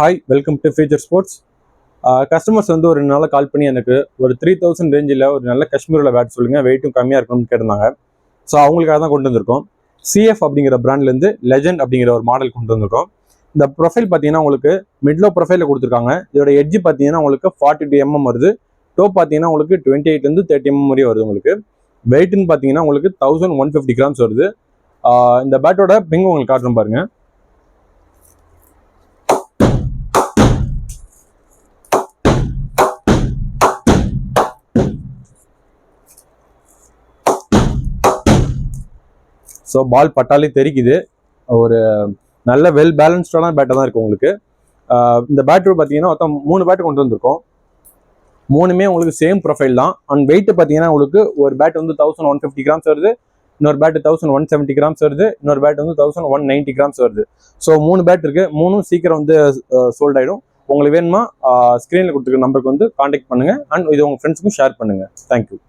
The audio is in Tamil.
Hi, welcome to future sports. Customers வந்து ஒரு நாள் கால் பண்ணி எனக்கு ஒரு 3000 ரேஞ்சில் ஒரு நல்ல காஷ்மீரில் பேட் சொல்லுங்கள், வெயிட்டும் கம்மியாக இருக்கணும்னு கேட்டிருந்தாங்க. ஸோ அவங்களுக்காக தான் கொண்டு வந்திருக்கோம். சிஎஃப் அப்படிங்கிற பிராண்ட்லேருந்து லெஜெண்ட் அப்படிங்கிற ஒரு மாடல் கொண்டு வந்திருக்கோம். இந்த ப்ரொஃபைல் பார்த்தீங்கன்னா உங்களுக்கு மிட்லோ ப்ரொஃபைலில் கொடுத்துருக்காங்க. இதோட எட்ஜ் பார்த்தீங்கன்னா உங்களுக்கு 42 mm வருது. டோப் பார்த்தீங்கன்னா உங்களுக்கு 28 30 mm வரையும் வருது. உங்களுக்கு வெயிட்னு பார்த்தீங்கன்னா உங்களுக்கு 1150 grams வருது. இந்த பேட்டோட பிங் உங்களுக்கு காட்டுறோம் பாருங்க. ஸோ பால் பட்டாலே தெரிக்குது. ஒரு நல்ல வெல் பேலன்ஸ்டான பேட்டை தான் இருக்குது உங்களுக்கு. இந்த பேட்டு பார்த்தீங்கன்னா மொத்தம் 3 பேட்டு கொண்டு வந்திருக்கோம். 3மே உங்களுக்கு சேம் ப்ரொஃபைல் தான். அண்ட் வெயிட் பார்த்தீங்கன்னா உங்களுக்கு ஒரு பேட் வந்து 1150 grams வருது, இன்னொரு பேட்டு 1170 grams வருது, இன்னொரு பேட் வந்து 1190 grams வருது. ஸோ 3 பேட் இருக்குது. 3ம் சீக்கிரம் வந்து சோல்ட் ஆகிடும். உங்களுக்கு வேணுமா ஸ்க்ரீனில் கொடுத்துருக்க நம்பருக்கு வந்து கான்டாக்ட் பண்ணுங்கள். அண்ட் இது உங்கள் ஃப்ரெண்ட்ஸுக்கும் ஷேர் பண்ணுங்கள். தேங்க்யூ.